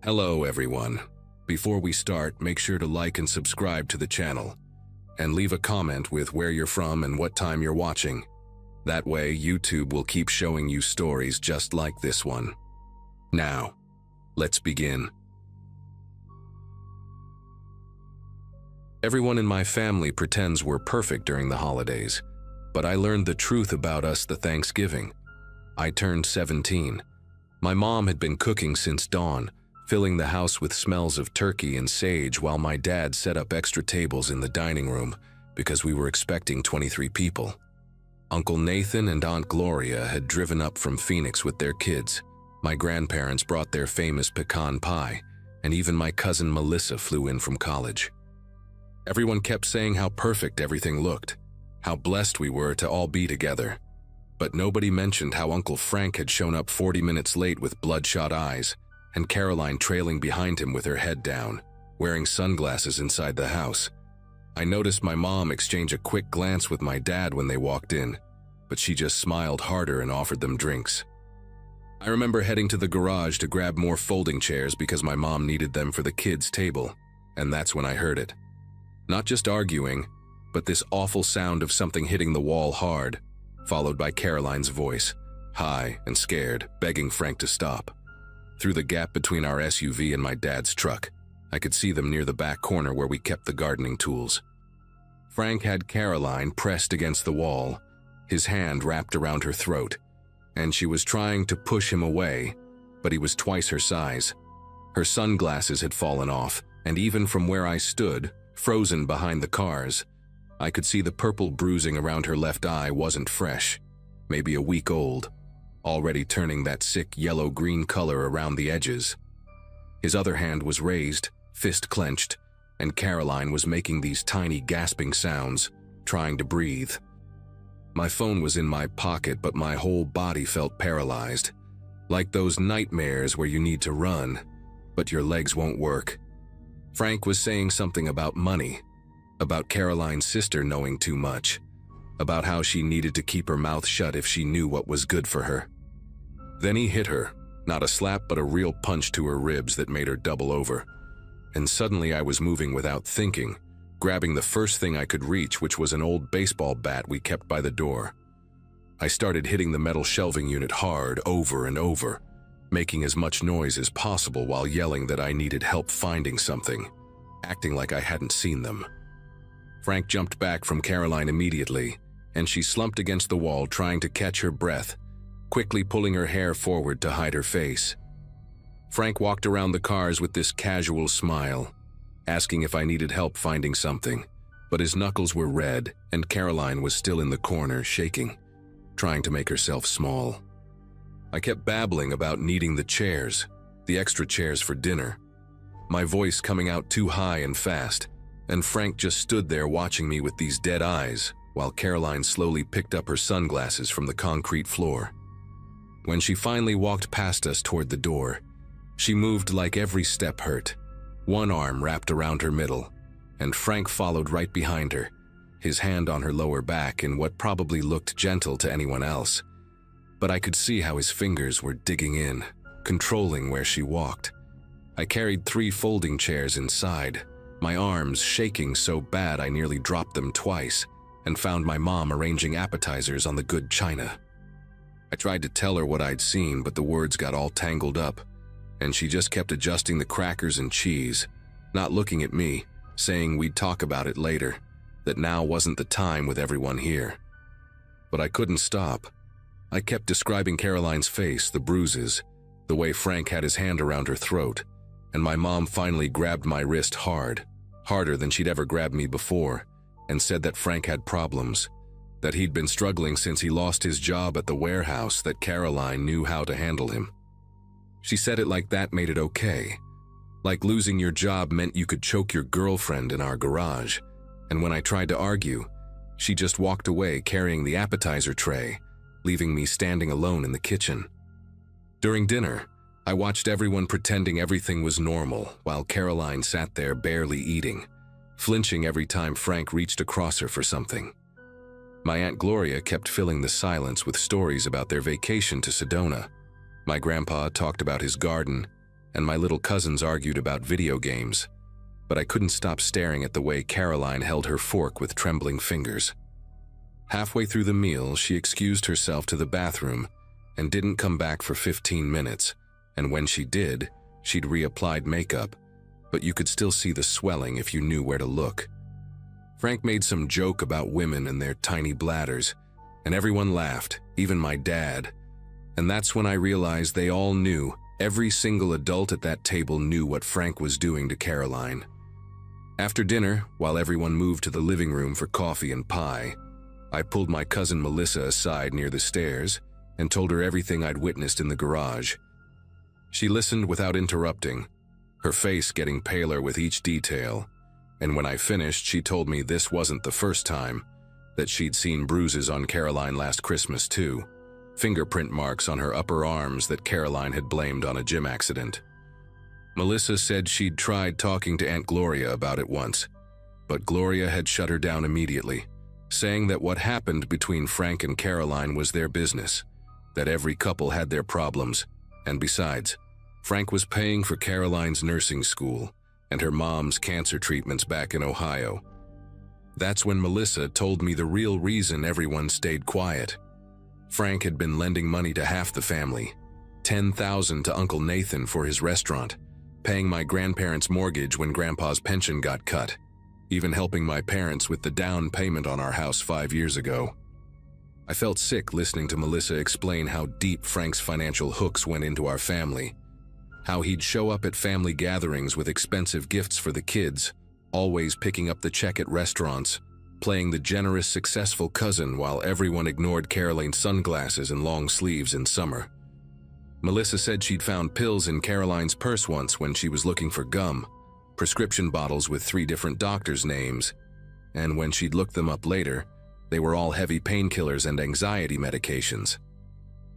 Hello everyone. Before we start, make sure to like and subscribe to the channel, and leave a comment with where you're from and what time you're watching. That way, YouTube will keep showing you stories just like this one. Now, let's begin. Everyone in my family pretends we're perfect during the holidays, but I learned the truth about us the Thanksgiving. I turned 17. My mom had been cooking since dawn, filling the house with smells of turkey and sage while my dad set up extra tables in the dining room because we were expecting 23 people. Uncle Nathan and Aunt Gloria had driven up from Phoenix with their kids. My grandparents brought their famous pecan pie, and even my cousin Melissa flew in from college. Everyone kept saying how perfect everything looked, how blessed we were to all be together. But nobody mentioned how Uncle Frank had shown up 40 minutes late with bloodshot eyes, and Caroline trailing behind him with her head down, wearing sunglasses inside the house. I noticed my mom exchange a quick glance with my dad when they walked in, but she just smiled harder and offered them drinks. I remember heading to the garage to grab more folding chairs because my mom needed them for the kids' table, and that's when I heard it. Not just arguing, but this awful sound of something hitting the wall hard, followed by Caroline's voice, high and scared, begging Frank to stop. Through the gap between our SUV and my dad's truck, I could see them near the back corner where we kept the gardening tools. Frank had Caroline pressed against the wall, his hand wrapped around her throat, and she was trying to push him away, but he was twice her size. Her sunglasses had fallen off, and even from where I stood, frozen behind the cars, I could see the purple bruising around her left eye wasn't fresh, maybe a week old, already turning that sick yellow-green color around the edges. His other hand was raised, fist clenched, and Caroline was making these tiny gasping sounds, trying to breathe. My phone was in my pocket, but my whole body felt paralyzed, like those nightmares where you need to run, but your legs won't work. Frank was saying something about money, about Caroline's sister knowing too much, about how she needed to keep her mouth shut if she knew what was good for her. Then he hit her, not a slap but a real punch to her ribs that made her double over. And suddenly I was moving without thinking, grabbing the first thing I could reach, which was an old baseball bat we kept by the door. I started hitting the metal shelving unit hard over and over, making as much noise as possible while yelling that I needed help finding something, acting like I hadn't seen them. Frank jumped back from Caroline immediately, and she slumped against the wall trying to catch her breath, quickly pulling her hair forward to hide her face. Frank walked around the cars with this casual smile, asking if I needed help finding something, but his knuckles were red and Caroline was still in the corner, shaking, trying to make herself small. I kept babbling about needing the chairs, the extra chairs for dinner, my voice coming out too high and fast, and Frank just stood there watching me with these dead eyes while Caroline slowly picked up her sunglasses from the concrete floor. When she finally walked past us toward the door, she moved like every step hurt, one arm wrapped around her middle, and Frank followed right behind her, his hand on her lower back in what probably looked gentle to anyone else. But I could see how his fingers were digging in, controlling where she walked. I carried 3 folding chairs inside, my arms shaking so bad I nearly dropped them twice, and found my mom arranging appetizers on the good china. I tried to tell her what I'd seen, but the words got all tangled up, and she just kept adjusting the crackers and cheese, not looking at me, saying we'd talk about it later, that now wasn't the time with everyone here. But I couldn't stop. I kept describing Caroline's face, the bruises, the way Frank had his hand around her throat, and my mom finally grabbed my wrist hard, harder than she'd ever grabbed me before, and said that Frank had problems, that he'd been struggling since he lost his job at the warehouse, that Caroline knew how to handle him. She said it like that made it okay, like losing your job meant you could choke your girlfriend in our garage, and when I tried to argue, she just walked away carrying the appetizer tray, leaving me standing alone in the kitchen. During dinner, I watched everyone pretending everything was normal while Caroline sat there barely eating, flinching every time Frank reached across her for something. My Aunt Gloria kept filling the silence with stories about their vacation to Sedona. My grandpa talked about his garden, and my little cousins argued about video games, but I couldn't stop staring at the way Caroline held her fork with trembling fingers. Halfway through the meal, she excused herself to the bathroom and didn't come back for 15 minutes, and when she did, she'd reapplied makeup, but you could still see the swelling if you knew where to look. Frank made some joke about women and their tiny bladders, and everyone laughed, even my dad. And that's when I realized they all knew, every single adult at that table knew what Frank was doing to Caroline. After dinner, while everyone moved to the living room for coffee and pie, I pulled my cousin Melissa aside near the stairs and told her everything I'd witnessed in the garage. She listened without interrupting, her face getting paler with each detail, and when I finished, she told me this wasn't the first time, that she'd seen bruises on Caroline last Christmas too, fingerprint marks on her upper arms that Caroline had blamed on a gym accident. Melissa said she'd tried talking to Aunt Gloria about it once, but Gloria had shut her down immediately, saying that what happened between Frank and Caroline was their business, that every couple had their problems, and besides, Frank was paying for Caroline's nursing school and her mom's cancer treatments back in Ohio. That's when Melissa told me the real reason everyone stayed quiet. Frank had been lending money to half the family, $10,000 to Uncle Nathan for his restaurant, paying my grandparents' mortgage when Grandpa's pension got cut, even helping my parents with the down payment on our house 5 years ago. I felt sick listening to Melissa explain how deep Frank's financial hooks went into our family, how he'd show up at family gatherings with expensive gifts for the kids, always picking up the check at restaurants, playing the generous, successful cousin while everyone ignored Caroline's sunglasses and long sleeves in summer. Melissa said she'd found pills in Caroline's purse once when she was looking for gum, prescription bottles with 3 different doctors' names, and when she'd looked them up later, they were all heavy painkillers and anxiety medications.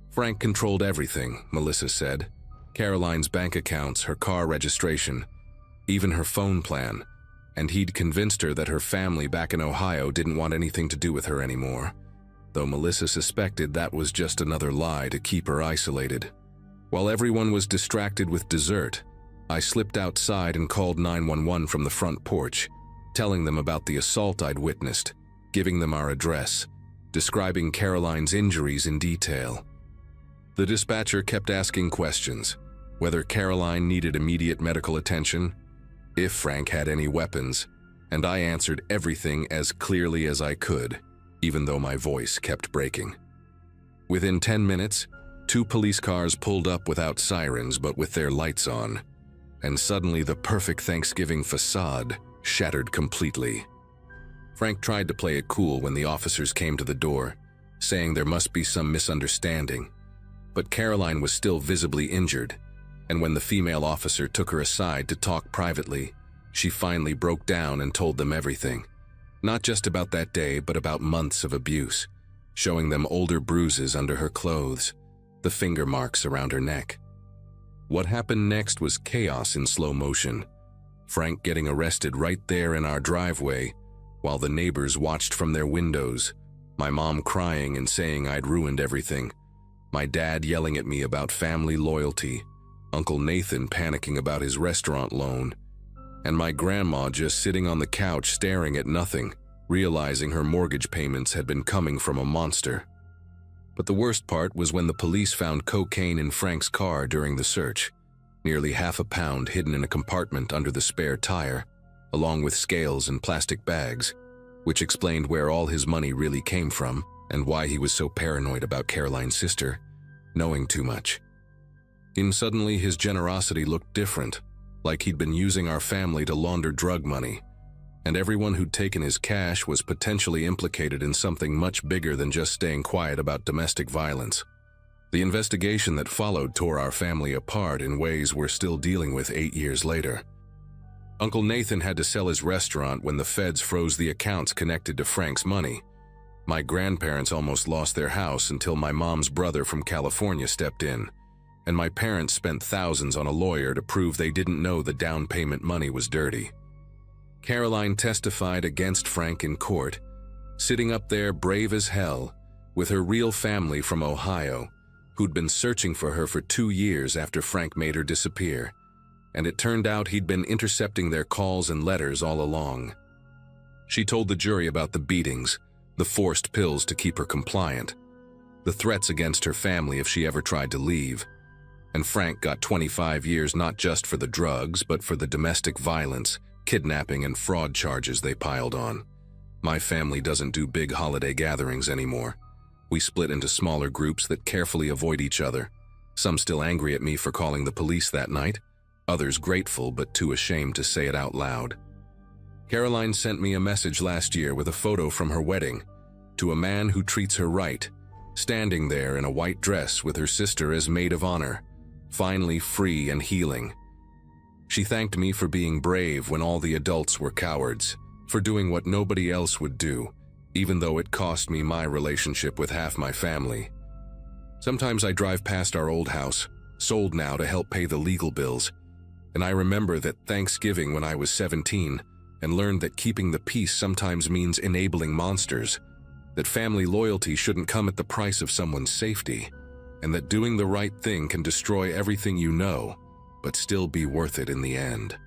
Frank controlled everything, Melissa said. Caroline's bank accounts, her car registration, even her phone plan, and he'd convinced her that her family back in Ohio didn't want anything to do with her anymore, though Melissa suspected that was just another lie to keep her isolated. While everyone was distracted with dessert, I slipped outside and called 911 from the front porch, telling them about the assault I'd witnessed, giving them our address, describing Caroline's injuries in detail. The dispatcher kept asking questions, whether Caroline needed immediate medical attention, if Frank had any weapons, and I answered everything as clearly as I could, even though my voice kept breaking. Within 10 minutes, 2 police cars pulled up without sirens but with their lights on, and suddenly the perfect Thanksgiving facade shattered completely. Frank tried to play it cool when the officers came to the door, saying there must be some misunderstanding, but Caroline was still visibly injured, and when the female officer took her aside to talk privately, she finally broke down and told them everything, not just about that day but about months of abuse, showing them older bruises under her clothes, the finger marks around her neck. What happened next was chaos in slow motion. Frank getting arrested right there in our driveway, while the neighbors watched from their windows, my mom crying and saying I'd ruined everything, my dad yelling at me about family loyalty, Uncle Nathan panicking about his restaurant loan, and my grandma just sitting on the couch staring at nothing, realizing her mortgage payments had been coming from a monster. But the worst part was when the police found cocaine in Frank's car during the search, nearly half a pound hidden in a compartment under the spare tire, along with scales and plastic bags, which explained where all his money really came from and why he was so paranoid about Caroline's sister, knowing too much. And suddenly his generosity looked different, like he'd been using our family to launder drug money, and everyone who'd taken his cash was potentially implicated in something much bigger than just staying quiet about domestic violence. The investigation that followed tore our family apart in ways we're still dealing with 8 years later. Uncle Nathan had to sell his restaurant when the feds froze the accounts connected to Frank's money. My grandparents almost lost their house until my mom's brother from California stepped in, and my parents spent thousands on a lawyer to prove they didn't know the down payment money was dirty. Caroline testified against Frank in court, sitting up there brave as hell, with her real family from Ohio, who'd been searching for her for 2 years after Frank made her disappear, and it turned out he'd been intercepting their calls and letters all along. She told the jury about the beatings, the forced pills to keep her compliant, the threats against her family if she ever tried to leave, and Frank got 25 years not just for the drugs, but for the domestic violence, kidnapping, and fraud charges they piled on. My family doesn't do big holiday gatherings anymore. We split into smaller groups that carefully avoid each other, some still angry at me for calling the police that night, others grateful but too ashamed to say it out loud. Caroline sent me a message last year with a photo from her wedding, to a man who treats her right, standing there in a white dress with her sister as maid of honor, finally free and healing. She thanked me for being brave when all the adults were cowards, for doing what nobody else would do, even though it cost me my relationship with half my family. Sometimes I drive past our old house, sold now to help pay the legal bills, and I remember that Thanksgiving when I was 17 and learned that keeping the peace sometimes means enabling monsters, that family loyalty shouldn't come at the price of someone's safety, and that doing the right thing can destroy everything you know, but still be worth it in the end.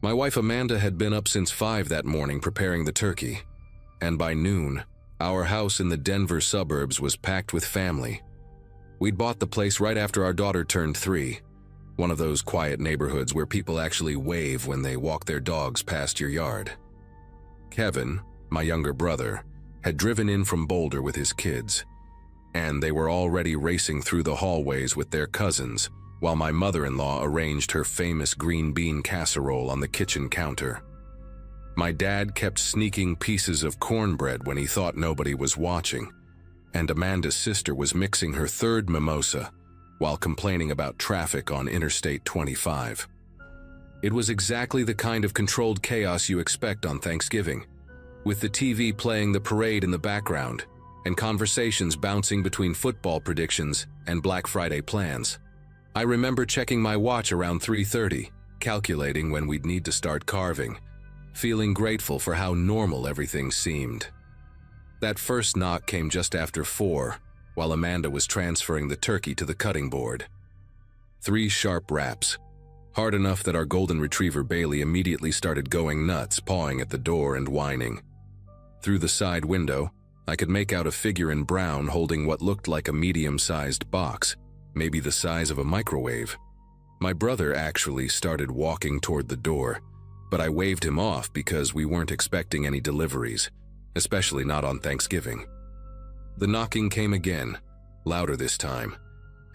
My wife Amanda had been up since 5 that morning preparing the turkey, and by noon, our house in the Denver suburbs was packed with family. We'd bought the place right after our daughter turned 3, one of those quiet neighborhoods where people actually wave when they walk their dogs past your yard. Kevin, my younger brother, had driven in from Boulder with his kids, and they were already racing through the hallways with their cousins, while my mother-in-law arranged her famous green bean casserole on the kitchen counter. My dad kept sneaking pieces of cornbread when he thought nobody was watching, and Amanda's sister was mixing her 3rd mimosa while complaining about traffic on Interstate 25. It was exactly the kind of controlled chaos you expect on Thanksgiving, with the TV playing the parade in the background and conversations bouncing between football predictions and Black Friday plans. I remember checking my watch around 3:30, calculating when we'd need to start carving, feeling grateful for how normal everything seemed. That first knock came just after 4, while Amanda was transferring the turkey to the cutting board. 3 sharp raps, hard enough that our golden retriever Bailey immediately started going nuts, pawing at the door and whining. Through the side window, I could make out a figure in brown holding what looked like a medium-sized box, maybe the size of a microwave. My brother actually started walking toward the door, but I waved him off because we weren't expecting any deliveries, especially not on Thanksgiving. The knocking came again, louder this time,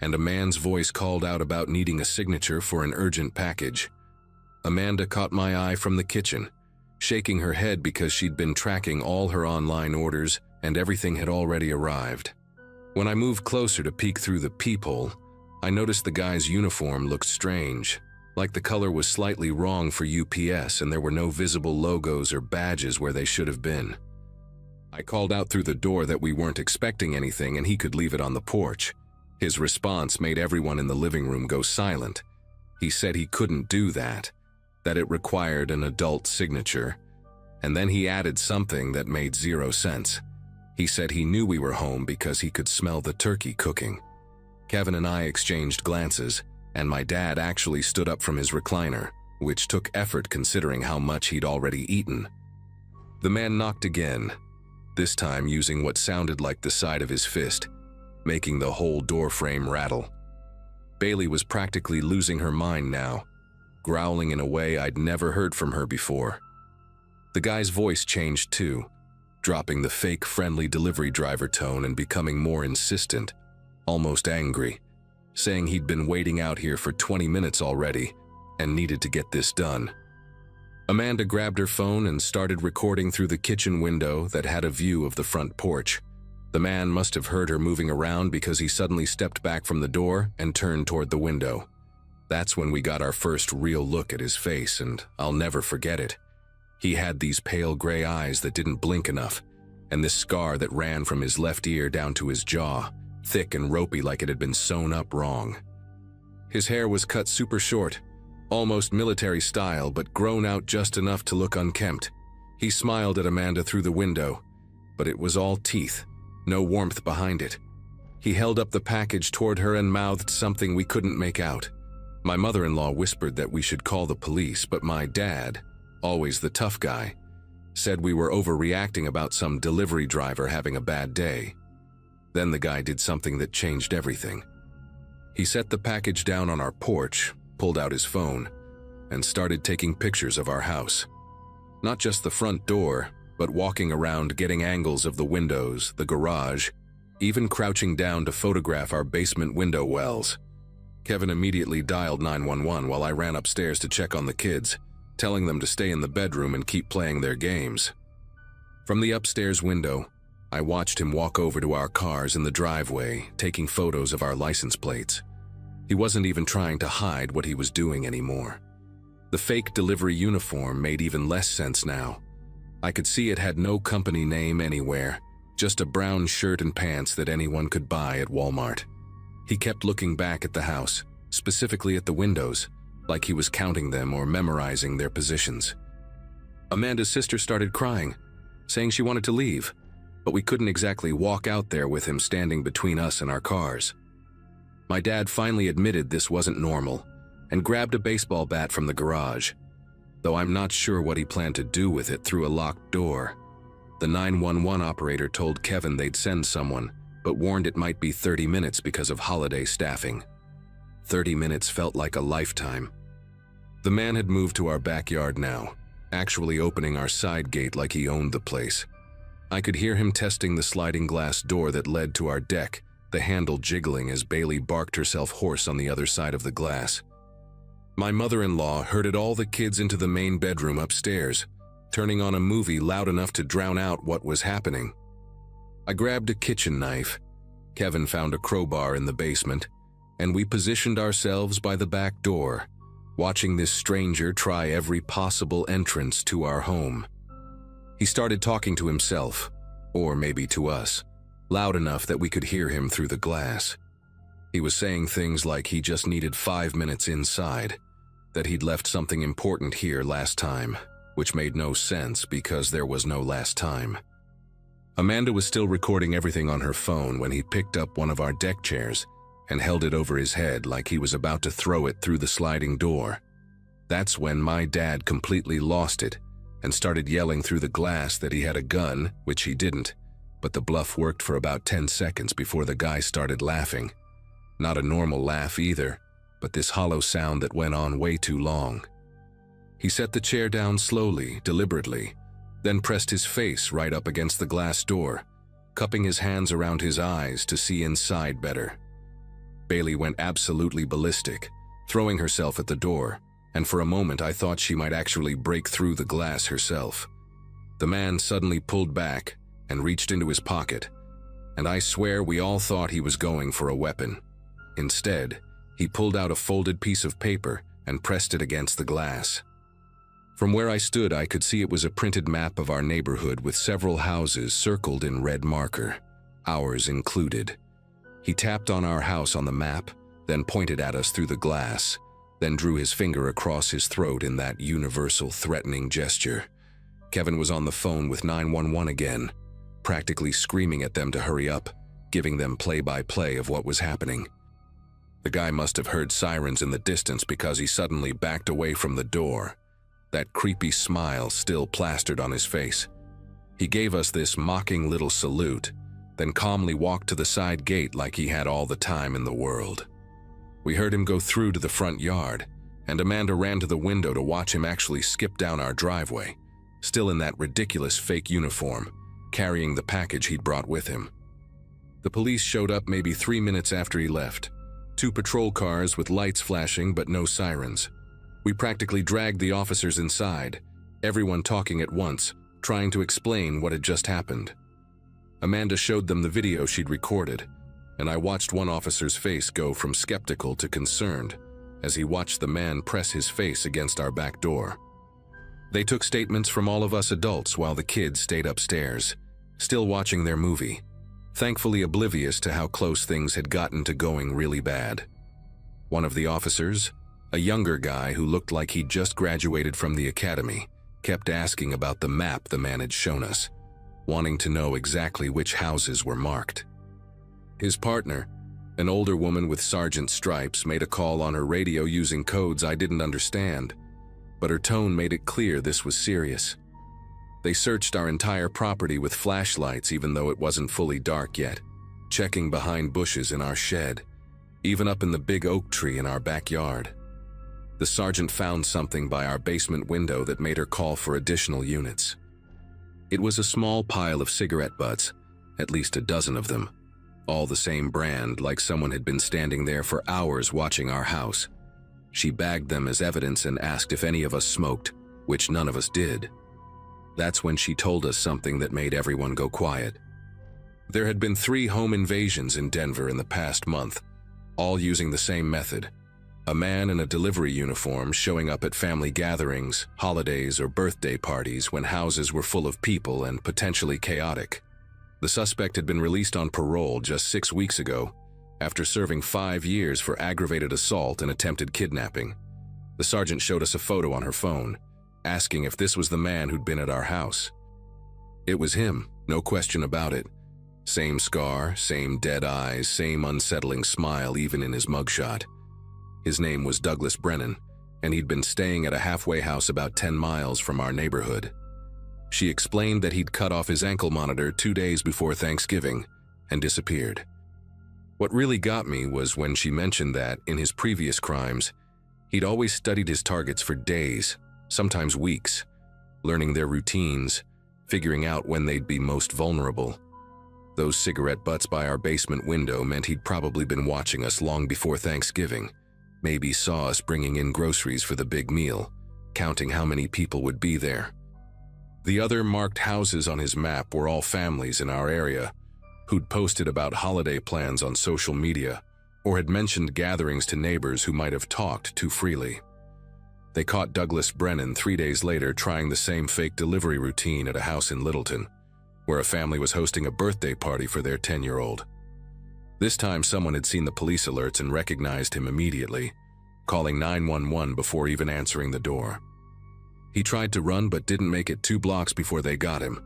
and a man's voice called out about needing a signature for an urgent package. Amanda caught my eye from the kitchen, shaking her head because she'd been tracking all her online orders and everything had already arrived. When I moved closer to peek through the peephole, I noticed the guy's uniform looked strange, like the color was slightly wrong for UPS and there were no visible logos or badges where they should have been. I called out through the door that we weren't expecting anything and he could leave it on the porch. His response made everyone in the living room go silent. He said he couldn't do that it required an adult signature, and then he added something that made 0 sense. He said he knew we were home because he could smell the turkey cooking. Kevin and I exchanged glances, and my dad actually stood up from his recliner, which took effort considering how much he'd already eaten. The man knocked again, this time using what sounded like the side of his fist, making the whole door frame rattle. Bailey was practically losing her mind now, growling in a way I'd never heard from her before. The guy's voice changed too, dropping the fake friendly delivery driver tone and becoming more insistent, almost angry, saying he'd been waiting out here for 20 minutes already and needed to get this done. Amanda grabbed her phone and started recording through the kitchen window that had a view of the front porch. The man must have heard her moving around because he suddenly stepped back from the door and turned toward the window. That's when we got our first real look at his face, and I'll never forget it. He had these pale gray eyes that didn't blink enough, and this scar that ran from his left ear down to his jaw, thick and ropey like it had been sewn up wrong. His hair was cut super short, almost military style, but grown out just enough to look unkempt. He smiled at Amanda through the window, but it was all teeth, no warmth behind it. He held up the package toward her and mouthed something we couldn't make out. My mother-in-law whispered that we should call the police, but my dad, always the tough guy, said we were overreacting about some delivery driver having a bad day. Then the guy did something that changed everything. He set the package down on our porch, pulled out his phone, and started taking pictures of our house. Not just the front door, but walking around getting angles of the windows, the garage, even crouching down to photograph our basement window wells. Kevin immediately dialed 911 while I ran upstairs to check on the kids, telling them to stay in the bedroom and keep playing their games. From the upstairs window, I watched him walk over to our cars in the driveway, taking photos of our license plates. He wasn't even trying to hide what he was doing anymore. The fake delivery uniform made even less sense now. I could see it had no company name anywhere, just a brown shirt and pants that anyone could buy at Walmart. He kept looking back at the house, specifically at the windows, like he was counting them or memorizing their positions. Amanda's sister started crying, saying she wanted to leave, but we couldn't exactly walk out there with him standing between us and our cars. My dad finally admitted this wasn't normal and grabbed a baseball bat from the garage, though I'm not sure what he planned to do with it through a locked door. The 911 operator told Kevin they'd send someone, but warned it might be 30 minutes because of holiday staffing. 30 minutes felt like a lifetime. The man had moved to our backyard now, actually opening our side gate like he owned the place. I could hear him testing the sliding glass door that led to our deck, the handle jiggling as Bailey barked herself hoarse on the other side of the glass. My mother-in-law herded all the kids into the main bedroom upstairs, turning on a movie loud enough to drown out what was happening. I grabbed a kitchen knife. Kevin found a crowbar in the basement, and we positioned ourselves by the back door, watching this stranger try every possible entrance to our home. He started talking to himself, or maybe to us, loud enough that we could hear him through the glass. He was saying things like he just needed 5 minutes inside, that he'd left something important here last time, which made no sense because there was no last time. Amanda was still recording everything on her phone when he picked up one of our deck chairs and held it over his head like he was about to throw it through the sliding door. That's when my dad completely lost it and started yelling through the glass that he had a gun, which he didn't, but the bluff worked for about 10 seconds before the guy started laughing. Not a normal laugh either, but this hollow sound that went on way too long. He set the chair down slowly, deliberately, then pressed his face right up against the glass door, cupping his hands around his eyes to see inside better. Bailey went absolutely ballistic, throwing herself at the door, and for a moment I thought she might actually break through the glass herself. The man suddenly pulled back and reached into his pocket, and I swear we all thought he was going for a weapon. Instead, he pulled out a folded piece of paper and pressed it against the glass. From where I stood, I could see it was a printed map of our neighborhood with several houses circled in red marker, ours included. He tapped on our house on the map, then pointed at us through the glass, then drew his finger across his throat in that universal threatening gesture. Kevin was on the phone with 911 again, practically screaming at them to hurry up, giving them play-by-play of what was happening. The guy must have heard sirens in the distance because he suddenly backed away from the door, that creepy smile still plastered on his face. He gave us this mocking little salute, then calmly walked to the side gate like he had all the time in the world. We heard him go through to the front yard, and Amanda ran to the window to watch him actually skip down our driveway, still in that ridiculous fake uniform, carrying the package he'd brought with him. The police showed up maybe 3 minutes after he left, 2 patrol cars with lights flashing but no sirens. We practically dragged the officers inside, everyone talking at once, trying to explain what had just happened. Amanda showed them the video she'd recorded, and I watched one officer's face go from skeptical to concerned as he watched the man press his face against our back door. They took statements from all of us adults while the kids stayed upstairs, still watching their movie, thankfully oblivious to how close things had gotten to going really bad. One of the officers, a younger guy who looked like he'd just graduated from the academy, kept asking about the map the man had shown us. wanting to know exactly which houses were marked. His partner, an older woman with sergeant stripes, made a call on her radio using codes I didn't understand, but her tone made it clear this was serious. They searched our entire property with flashlights even though it wasn't fully dark yet, checking behind bushes in our shed, even up in the big oak tree in our backyard. The sergeant found something by our basement window that made her call for additional units. It was a small pile of cigarette butts, at least a dozen of them, all the same brand, like someone had been standing there for hours watching our house. She bagged them as evidence and asked if any of us smoked, which none of us did. That's when she told us something that made everyone go quiet. There had been 3 home invasions in Denver in the past month, all using the same method. A man in a delivery uniform showing up at family gatherings, holidays, or birthday parties when houses were full of people and potentially chaotic. The suspect had been released on parole just 6 weeks ago, after serving 5 years for aggravated assault and attempted kidnapping. The sergeant showed us a photo on her phone, asking if this was the man who'd been at our house. It was him, no question about it. Same scar, same dead eyes, same unsettling smile even in his mugshot. His name was Douglas Brennan, and he'd been staying at a halfway house about 10 miles from our neighborhood. She explained that he'd cut off his ankle monitor 2 days before Thanksgiving and disappeared. What really got me was when she mentioned that, in his previous crimes, he'd always studied his targets for days, sometimes weeks, learning their routines, figuring out when they'd be most vulnerable. Those cigarette butts by our basement window meant he'd probably been watching us long before Thanksgiving, maybe saw us bringing in groceries for the big meal, counting how many people would be there. The other marked houses on his map were all families in our area, who'd posted about holiday plans on social media, or had mentioned gatherings to neighbors who might have talked too freely. They caught Douglas Brennan 3 days later trying the same fake delivery routine at a house in Littleton, where a family was hosting a birthday party for their 10-year-old. This time someone had seen the police alerts and recognized him immediately, calling 911 before even answering the door. He tried to run but didn't make it 2 blocks before they got him.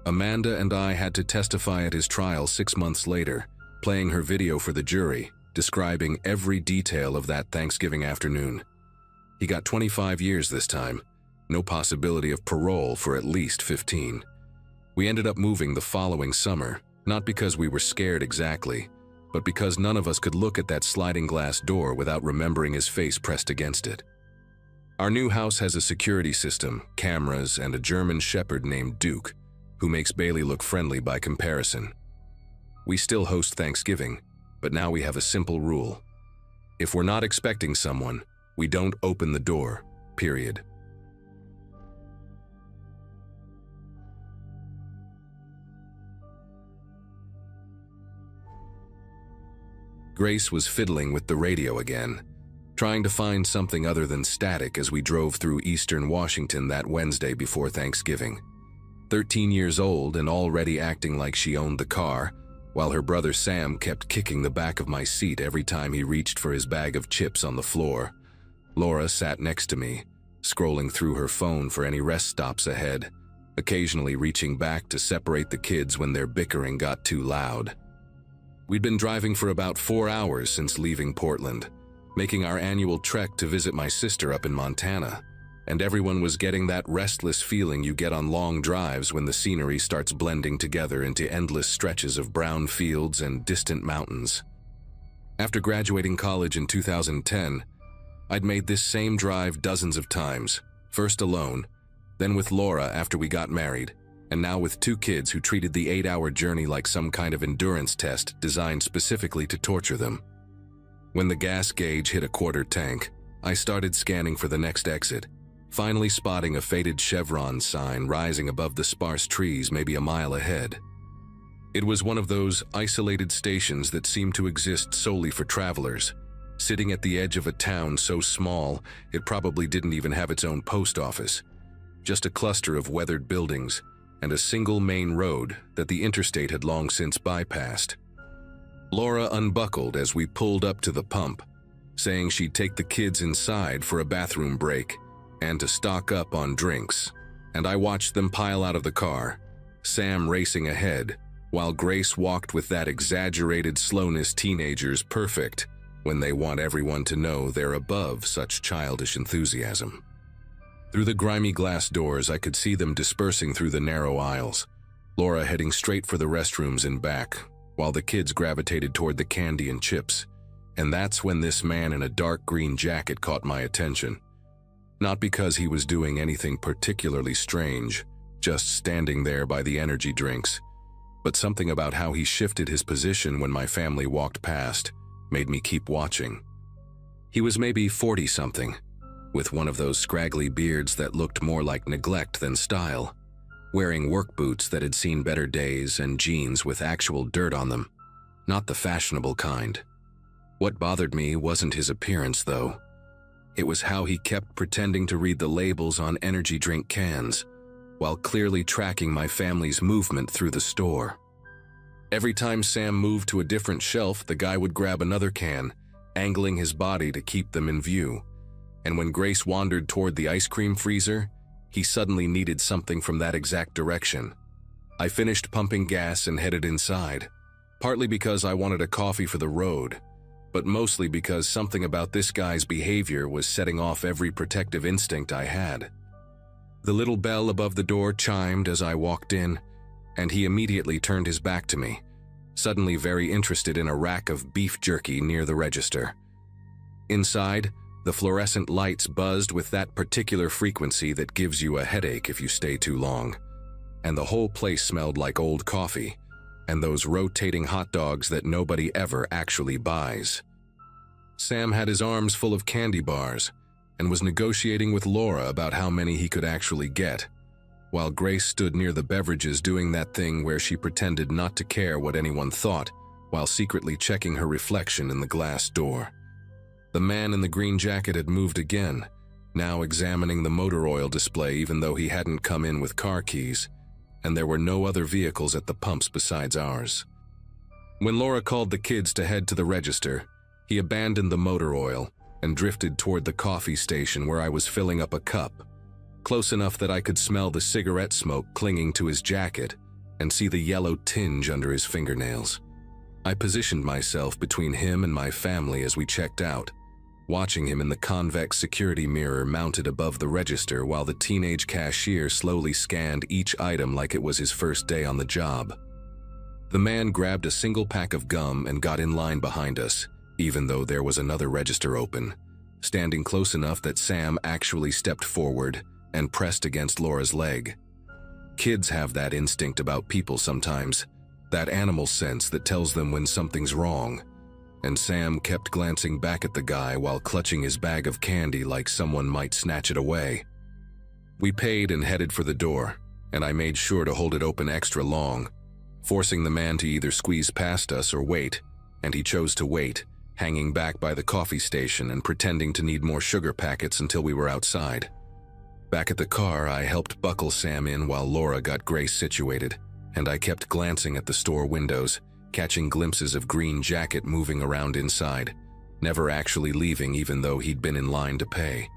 Amanda and I had to testify at his trial 6 months later, playing her video for the jury, describing every detail of that Thanksgiving afternoon. He got 25 years this time, no possibility of parole for at least 15. We ended up moving the following summer, not because we were scared exactly, but because none of us could look at that sliding glass door without remembering his face pressed against it. Our new house has a security system, cameras, and a German shepherd named Duke, who makes Bailey look friendly by comparison. We still host Thanksgiving, but now we have a simple rule. If we're not expecting someone, we don't open the door, period. Grace was fiddling with the radio again, trying to find something other than static as we drove through eastern Washington that Wednesday before Thanksgiving. 13 years old and already acting like she owned the car, while her brother Sam kept kicking the back of my seat every time he reached for his bag of chips on the floor. Laura sat next to me, scrolling through her phone for any rest stops ahead, occasionally reaching back to separate the kids when their bickering got too loud. We'd been driving for about 4 hours since leaving Portland, making our annual trek to visit my sister up in Montana, and everyone was getting that restless feeling you get on long drives when the scenery starts blending together into endless stretches of brown fields and distant mountains. After graduating college in 2010, I'd made this same drive dozens of times, first alone, then with Laura after we got married, and now with 2 kids who treated the 8-hour journey like some kind of endurance test designed specifically to torture them. When the gas gauge hit a quarter tank, I started scanning for the next exit, finally spotting a faded chevron sign rising above the sparse trees maybe a mile ahead. It was one of those isolated stations that seemed to exist solely for travelers, sitting at the edge of a town so small it probably didn't even have its own post office, just a cluster of weathered buildings and a single main road that the interstate had long since bypassed. Laura unbuckled as we pulled up to the pump, saying she'd take the kids inside for a bathroom break and to stock up on drinks, and I watched them pile out of the car, Sam racing ahead, while Grace walked with that exaggerated slowness teenagers perfect when they want everyone to know they're above such childish enthusiasm. Through the grimy glass doors, I could see them dispersing through the narrow aisles, Laura heading straight for the restrooms in back, while the kids gravitated toward the candy and chips. And that's when this man in a dark green jacket caught my attention. Not because he was doing anything particularly strange, just standing there by the energy drinks, but something about how he shifted his position when my family walked past made me keep watching. He was maybe 40-something, with one of those scraggly beards that looked more like neglect than style, wearing work boots that had seen better days and jeans with actual dirt on them, not the fashionable kind. What bothered me wasn't his appearance, though. It was how he kept pretending to read the labels on energy drink cans, while clearly tracking my family's movement through the store. Every time Sam moved to a different shelf, the guy would grab another can, angling his body to keep them in view. And when Grace wandered toward the ice cream freezer, he suddenly needed something from that exact direction. I finished pumping gas and headed inside, partly because I wanted a coffee for the road, but mostly because something about this guy's behavior was setting off every protective instinct I had. The little bell above the door chimed as I walked in, and he immediately turned his back to me, suddenly very interested in a rack of beef jerky near the register. Inside, the fluorescent lights buzzed with that particular frequency that gives you a headache if you stay too long, and the whole place smelled like old coffee and those rotating hot dogs that nobody ever actually buys. Sam had his arms full of candy bars and was negotiating with Laura about how many he could actually get, while Grace stood near the beverages doing that thing where she pretended not to care what anyone thought while secretly checking her reflection in the glass door. The man in the green jacket had moved again, now examining the motor oil display even though he hadn't come in with car keys, and there were no other vehicles at the pumps besides ours. When Laura called the kids to head to the register, he abandoned the motor oil and drifted toward the coffee station where I was filling up a cup, close enough that I could smell the cigarette smoke clinging to his jacket and see the yellow tinge under his fingernails. I positioned myself between him and my family as we checked out, watching him in the convex security mirror mounted above the register while the teenage cashier slowly scanned each item like it was his first day on the job. The man grabbed a single pack of gum and got in line behind us, even though there was another register open, standing close enough that Sam actually stepped forward and pressed against Laura's leg. Kids have that instinct about people sometimes, that animal sense that tells them when something's wrong, and Sam kept glancing back at the guy while clutching his bag of candy like someone might snatch it away. We paid and headed for the door, and I made sure to hold it open extra long, forcing the man to either squeeze past us or wait, and he chose to wait, hanging back by the coffee station and pretending to need more sugar packets until we were outside. Back at the car, I helped buckle Sam in while Laura got Grace situated, and I kept glancing at the store windows, catching glimpses of green jacket moving around inside, never actually leaving even though he'd been in line to pay.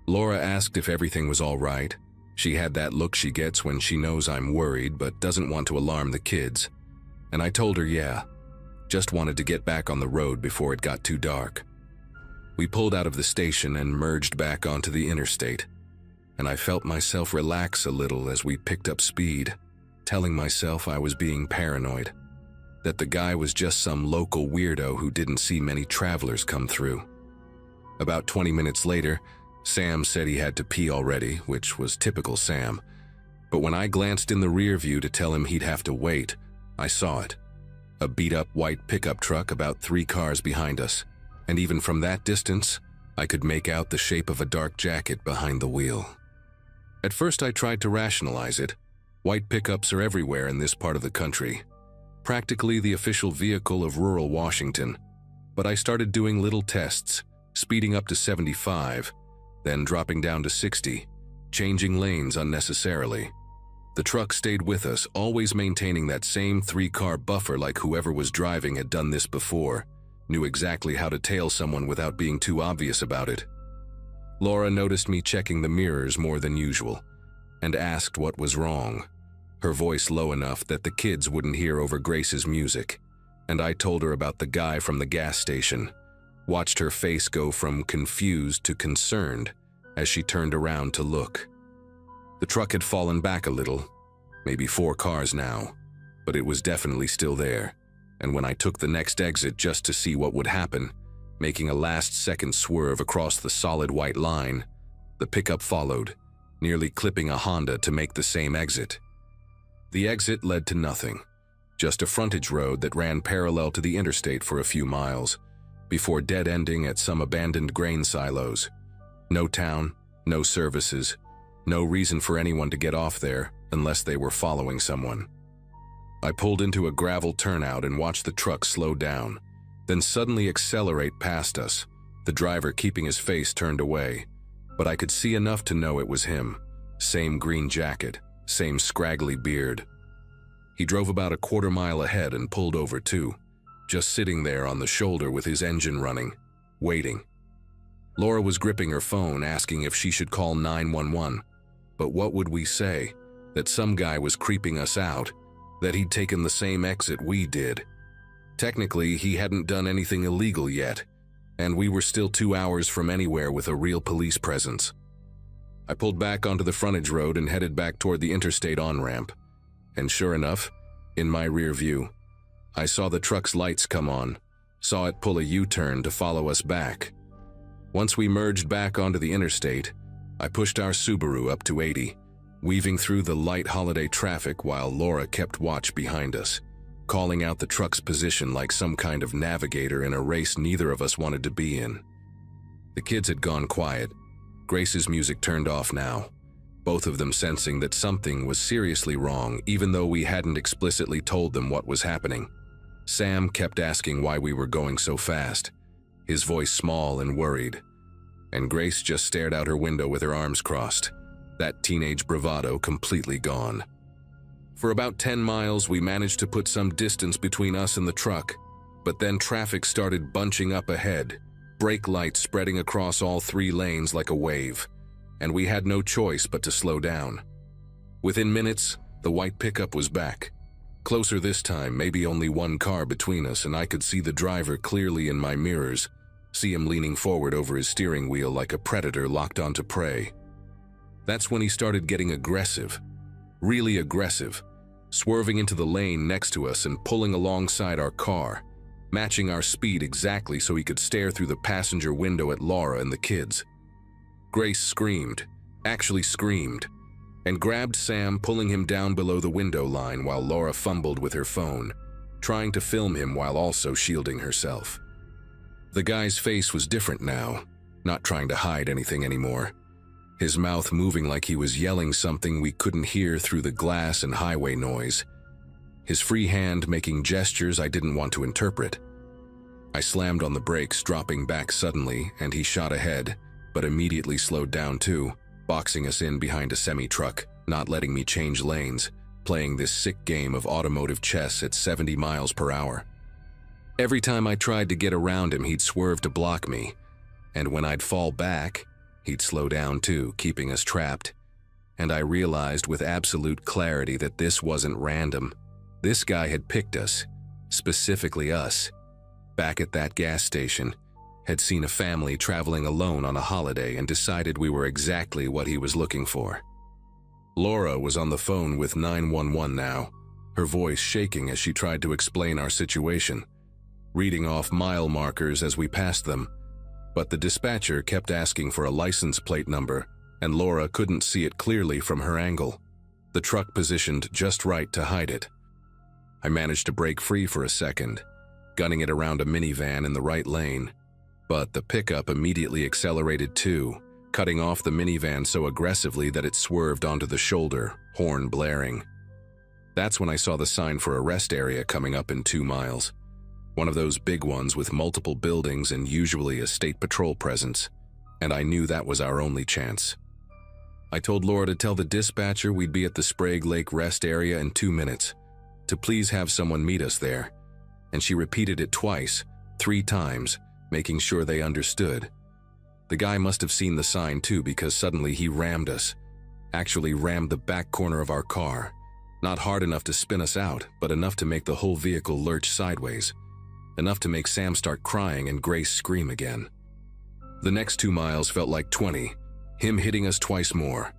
Laura asked if everything was all right. She had that look she gets when she knows I'm worried but doesn't want to alarm the kids. And I told her yeah, just wanted to get back on the road before it got too dark. We pulled out of the station and merged back onto the interstate, and I felt myself relax a little as we picked up speed, telling myself I was being paranoid, that the guy was just some local weirdo who didn't see many travelers come through. About 20 minutes later, Sam said he had to pee already, which was typical Sam, but when I glanced in the rear view to tell him he'd have to wait, I saw it. A beat-up white pickup truck about 3 cars behind us, and even from that distance, I could make out the shape of a dark jacket behind the wheel. At first I tried to rationalize it. White pickups are everywhere in this part of the country, practically the official vehicle of rural Washington, but I started doing little tests, speeding up to 75, then dropping down to 60, changing lanes unnecessarily. The truck stayed with us, always maintaining that same 3-car buffer like whoever was driving had done this before, knew exactly how to tail someone without being too obvious about it. Laura noticed me checking the mirrors more than usual, and asked what was wrong. her voice low enough that the kids wouldn't hear over Grace's music, and I told her about the guy from the gas station. Watched her face go from confused to concerned as she turned around to look. The truck had fallen back a little, maybe 4 cars now, but it was definitely still there, and when I took the next exit just to see what would happen, making a last-second swerve across the solid white line, the pickup followed, nearly clipping a Honda to make the same exit. The exit led to nothing, just a frontage road that ran parallel to the interstate for a few miles, before dead-ending at some abandoned grain silos. No town, no services, no reason for anyone to get off there unless they were following someone. I pulled into a gravel turnout and watched the truck slow down, then suddenly accelerate past us, the driver keeping his face turned away. But I could see enough to know it was him. Same green jacket, same scraggly beard. He drove about a quarter mile ahead and pulled over too, just sitting there on the shoulder with his engine running, waiting. Laura was gripping her phone, asking if she should call 911. But what would we say? That some guy was creeping us out, that he'd taken the same exit we did. Technically, he hadn't done anything illegal yet, and we were still 2 hours from anywhere with a real police presence. I pulled back onto the frontage road and headed back toward the interstate on-ramp. And sure enough, in my rear view, I saw the truck's lights come on, saw it pull a U-turn to follow us back. Once we merged back onto the interstate, I pushed our Subaru up to 80, weaving through the light holiday traffic while Laura kept watch behind us, calling out the truck's position like some kind of navigator in a race neither of us wanted to be in. The kids had gone quiet. Grace's music turned off now, both of them sensing that something was seriously wrong even though we hadn't explicitly told them what was happening. Sam kept asking why we were going so fast, his voice small and worried, and Grace just stared out her window with her arms crossed, that teenage bravado completely gone. For about 10 miles, we managed to put some distance between us and the truck, but then traffic started bunching up ahead, brake lights spreading across all 3 lanes like a wave, and we had no choice but to slow down. Within minutes, the white pickup was back. Closer this time, maybe only 1 car between us, and I could see the driver clearly in my mirrors, see him leaning forward over his steering wheel like a predator locked onto prey. That's when he started getting aggressive, really aggressive, swerving into the lane next to us and pulling alongside our car, matching our speed exactly so he could stare through the passenger window at Laura and the kids. Grace screamed, actually screamed, and grabbed Sam, pulling him down below the window line while Laura fumbled with her phone, trying to film him while also shielding herself. The guy's face was different now, not trying to hide anything anymore, his mouth moving like he was yelling something we couldn't hear through the glass and highway noise, his free hand making gestures I didn't want to interpret. I slammed on the brakes, dropping back suddenly, and he shot ahead, but immediately slowed down too, boxing us in behind a semi-truck, not letting me change lanes, playing this sick game of automotive chess at 70 miles per hour. Every time I tried to get around him, he'd swerve to block me, and when I'd fall back, he'd slow down too, keeping us trapped. And I realized with absolute clarity that this wasn't random. This guy had picked us, specifically us, back at that gas station, had seen a family traveling alone on a holiday and decided we were exactly what he was looking for. Laura was on the phone with 911 now, her voice shaking as she tried to explain our situation, reading off mile markers as we passed them, but the dispatcher kept asking for a license plate number, and Laura couldn't see it clearly from her angle, the truck positioned just right to hide it. I managed to break free for a second, gunning it around a minivan in the right lane, but the pickup immediately accelerated too, cutting off the minivan so aggressively that it swerved onto the shoulder, horn blaring. That's when I saw the sign for a rest area coming up in 2 miles. One of those big ones with multiple buildings and usually a state patrol presence, and I knew that was our only chance. I told Laura to tell the dispatcher we'd be at the Sprague Lake rest area in 2 minutes, to please have someone meet us there, and she repeated it twice, 3 times, making sure they understood. The guy must have seen the sign too, because suddenly he rammed us, actually rammed the back corner of our car, Not hard enough to spin us out, but enough to make the whole vehicle lurch sideways. Enough to make Sam start crying and Grace scream again. The next 2 miles felt like 20, him hitting us twice more.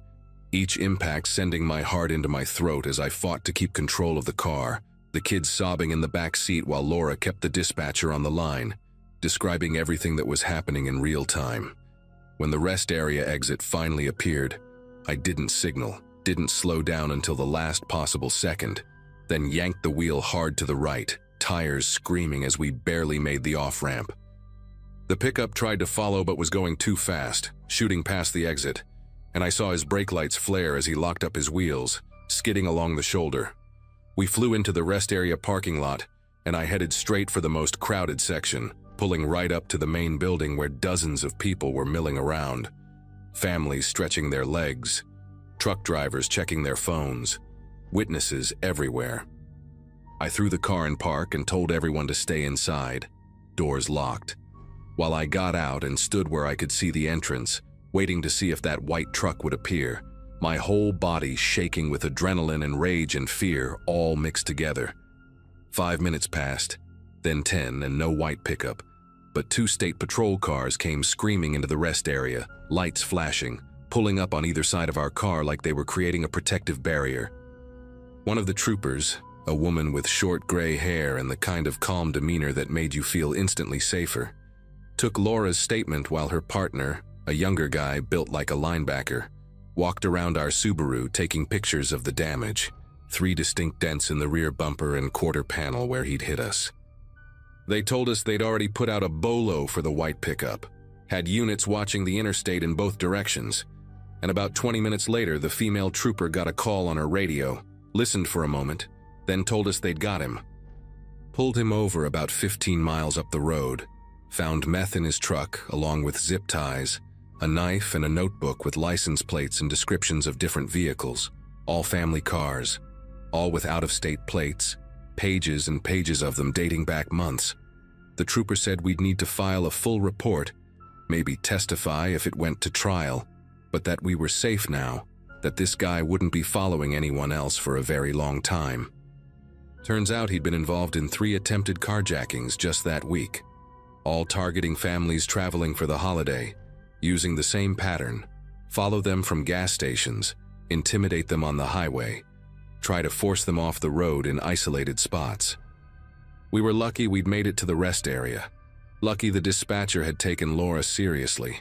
Each impact sending my heart into my throat as I fought to keep control of the car, the kids sobbing in the back seat while Laura kept the dispatcher on the line, describing everything that was happening in real time. When the rest area exit finally appeared, I didn't signal, didn't slow down until the last possible second, then yanked the wheel hard to the right, tires screaming as we barely made the off-ramp. The pickup tried to follow but was going too fast, shooting past the exit, and I saw his brake lights flare as he locked up his wheels, skidding along the shoulder. We flew into the rest area parking lot, and I headed straight for the most crowded section, pulling right up to the main building where dozens of people were milling around. Families stretching their legs, truck drivers checking their phones, witnesses everywhere. I threw the car in park and told everyone to stay inside, doors locked. While I got out and stood where I could see the entrance, waiting to see if that white truck would appear, my whole body shaking with adrenaline and rage and fear all mixed together. 5 minutes passed, then 10, and no white pickup, but 2 state patrol cars came screaming into the rest area, lights flashing, pulling up on either side of our car like they were creating a protective barrier. One of the troopers, a woman with short gray hair and the kind of calm demeanor that made you feel instantly safer, took Laura's statement while her partner, a younger guy built like a linebacker, walked around our Subaru taking pictures of the damage, 3 distinct dents in the rear bumper and quarter panel where he'd hit us. They told us they'd already put out a bolo for the white pickup, had units watching the interstate in both directions, and about 20 minutes later the female trooper got a call on her radio, listened for a moment, then told us they'd got him. Pulled him over about 15 miles up the road, found meth in his truck along with zip ties, a knife and a notebook with license plates and descriptions of different vehicles, all family cars, all with out-of-state plates, pages and pages of them dating back months. The trooper said we'd need to file a full report, maybe testify if it went to trial, but that we were safe now, that this guy wouldn't be following anyone else for a very long time. Turns out he'd been involved in 3 attempted carjackings just that week, all targeting families traveling for the holiday, using the same pattern: follow them from gas stations, intimidate them on the highway, try to force them off the road in isolated spots. We were lucky we'd made it to the rest area. Lucky the dispatcher had taken Laura seriously.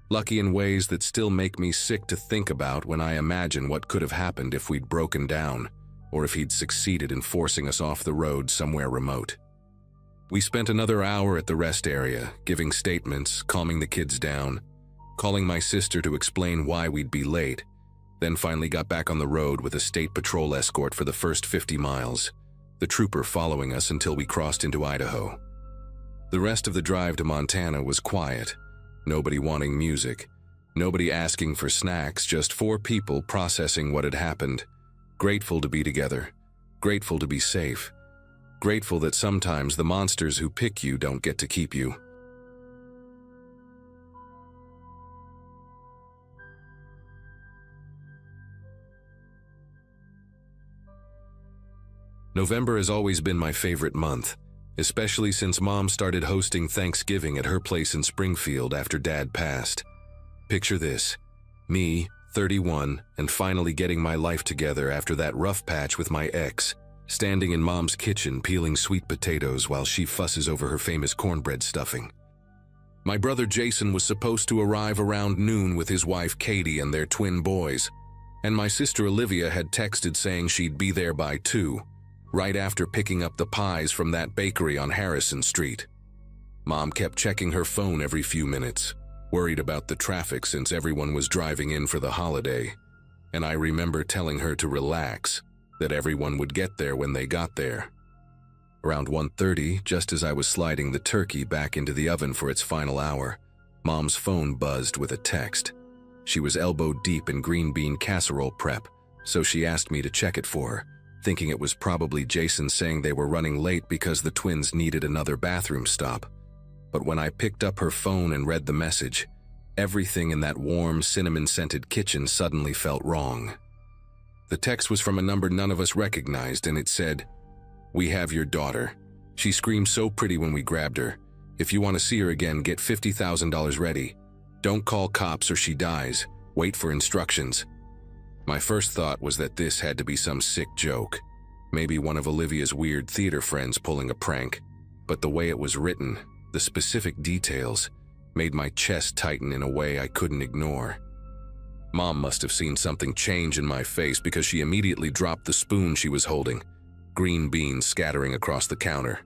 Lucky in ways that still make me sick to think about when I imagine what could have happened if we'd broken down, or if he'd succeeded in forcing us off the road somewhere remote. We spent another hour at the rest area, giving statements, calming the kids down, calling my sister to explain why we'd be late, then finally got back on the road with a state patrol escort for the first 50 miles, the trooper following us until we crossed into Idaho. The rest of the drive to Montana was quiet, nobody wanting music, nobody asking for snacks, just 4 people processing what had happened, grateful to be together, grateful to be safe, grateful that sometimes the monsters who pick you don't get to keep you. November has always been my favorite month, especially since Mom started hosting Thanksgiving at her place in Springfield after Dad passed. Picture this: me, 31, and finally getting my life together after that rough patch with my ex, standing in Mom's kitchen peeling sweet potatoes while she fusses over her famous cornbread stuffing. My brother Jason was supposed to arrive around noon with his wife Katie and their twin boys, and my sister Olivia had texted saying she'd be there by 2, right after picking up the pies from that bakery on Harrison Street. Mom kept checking her phone every few minutes, worried about the traffic since everyone was driving in for the holiday, and I remember telling her to relax, that everyone would get there when they got there. Around 1:30, just as I was sliding the turkey back into the oven for its final hour, Mom's phone buzzed with a text. She was elbow deep in green bean casserole prep, so she asked me to check it for her, thinking it was probably Jason saying they were running late because the twins needed another bathroom stop. But when I picked up her phone and read the message, everything in that warm, cinnamon-scented kitchen suddenly felt wrong. The text was from a number none of us recognized, and it said, "We have your daughter. She screamed so pretty when we grabbed her. If you want to see her again, get $50,000 ready. Don't call cops or she dies. Wait for instructions." My first thought was that this had to be some sick joke. Maybe one of Olivia's weird theater friends pulling a prank. But the way it was written, the specific details, made my chest tighten in a way I couldn't ignore. Mom must have seen something change in my face because she immediately dropped the spoon she was holding, green beans scattering across the counter.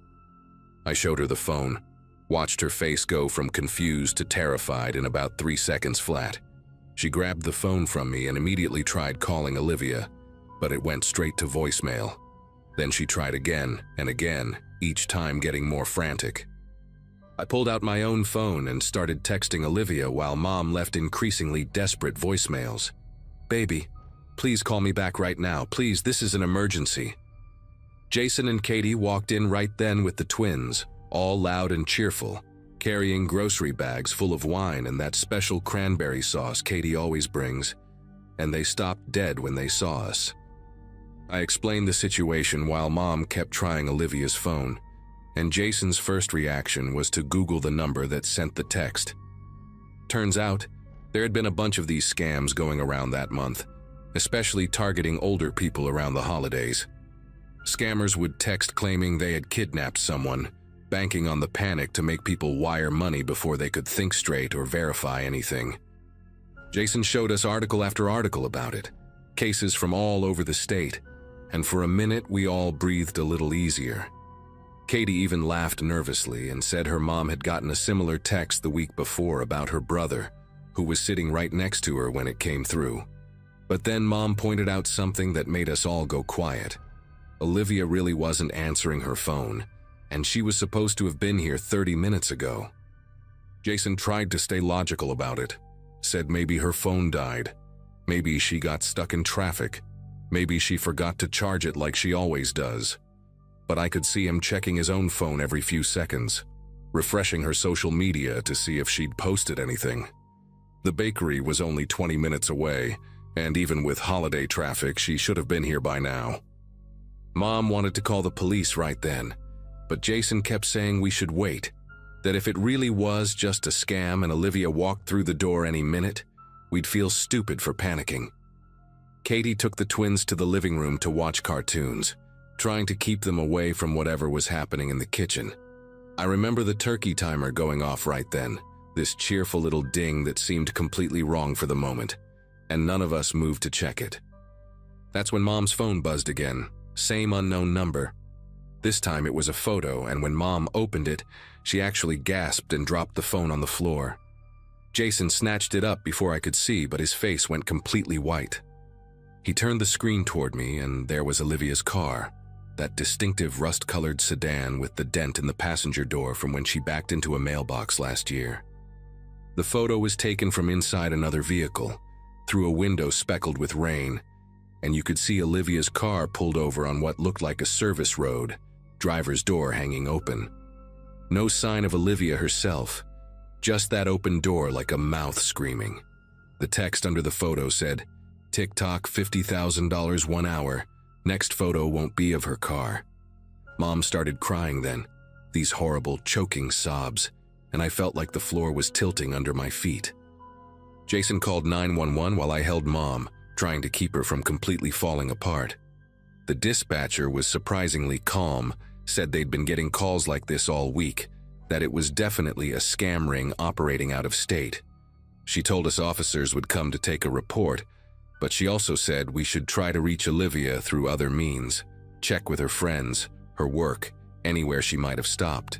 I showed her the phone, watched her face go from confused to terrified in about 3 seconds flat. She grabbed the phone from me and immediately tried calling Olivia, but it went straight to voicemail. Then she tried again and again, each time getting more frantic. I pulled out my own phone and started texting Olivia while Mom left increasingly desperate voicemails. "Baby, please call me back right now. Please, this is an emergency." Jason and Katie walked in right then with the twins, all loud and cheerful, carrying grocery bags full of wine and that special cranberry sauce Katie always brings, and they stopped dead when they saw us. I explained the situation while Mom kept trying Olivia's phone, and Jason's first reaction was to Google the number that sent the text. Turns out, there had been a bunch of these scams going around that month, especially targeting older people around the holidays. Scammers would text claiming they had kidnapped someone, banking on the panic to make people wire money before they could think straight or verify anything. Jason showed us article after article about it, cases from all over the state, and for a minute we all breathed a little easier. Katie even laughed nervously and said her mom had gotten a similar text the week before about her brother, who was sitting right next to her when it came through. But then Mom pointed out something that made us all go quiet. Olivia really wasn't answering her phone, and she was supposed to have been here 30 minutes ago. Jason tried to stay logical about it, said maybe her phone died, maybe she got stuck in traffic, maybe she forgot to charge it like she always does. But I could see him checking his own phone every few seconds, refreshing her social media to see if she'd posted anything. The bakery was only 20 minutes away, and even with holiday traffic, she should have been here by now. Mom wanted to call the police right then, but Jason kept saying we should wait, that if it really was just a scam and Olivia walked through the door any minute, we'd feel stupid for panicking. Katie took the twins to the living room to watch cartoons, trying to keep them away from whatever was happening in the kitchen. I remember the turkey timer going off right then, this cheerful little ding that seemed completely wrong for the moment, and none of us moved to check it. That's when Mom's phone buzzed again, same unknown number. This time it was a photo, and when Mom opened it, she actually gasped and dropped the phone on the floor. Jason snatched it up before I could see, but his face went completely white. He turned the screen toward me, and there was Olivia's car, that distinctive rust-colored sedan with the dent in the passenger door from when she backed into a mailbox last year. The photo was taken from inside another vehicle, through a window speckled with rain, and you could see Olivia's car pulled over on what looked like a service road, driver's door hanging open. No sign of Olivia herself, just that open door like a mouth screaming. The text under the photo said, "TikTok $50,000 1 hour. Next photo won't be of her car." Mom started crying then, these horrible choking sobs, and I felt like the floor was tilting under my feet. Jason called 911 while I held Mom, trying to keep her from completely falling apart. The dispatcher was surprisingly calm, said they'd been getting calls like this all week, that it was definitely a scam ring operating out of state. She told us officers would come to take a report, but she also said we should try to reach Olivia through other means, check with her friends, her work, anywhere she might have stopped.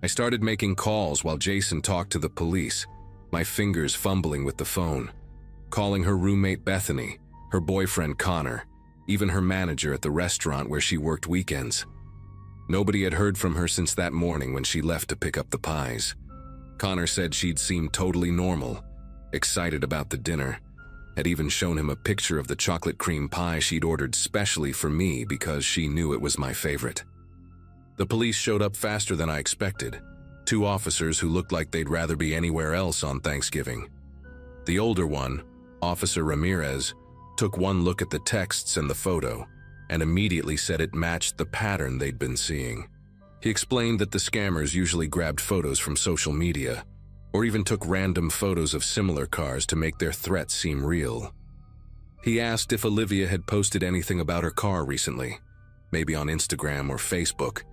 I started making calls while Jason talked to the police, my fingers fumbling with the phone, calling her roommate Bethany, her boyfriend Connor, even her manager at the restaurant where she worked weekends. Nobody had heard from her since that morning when she left to pick up the pies. Connor said she'd seemed totally normal, excited about the dinner, had even shown him a picture of the chocolate cream pie she'd ordered specially for me because she knew it was my favorite. The police showed up faster than I expected, 2 officers who looked like they'd rather be anywhere else on Thanksgiving. The older one, Officer Ramirez, took one look at the texts and the photo, and immediately said it matched the pattern they'd been seeing. He explained that the scammers usually grabbed photos from social media, or even took random photos of similar cars to make their threats seem real. He asked if Olivia had posted anything about her car recently, maybe on Instagram or Facebook,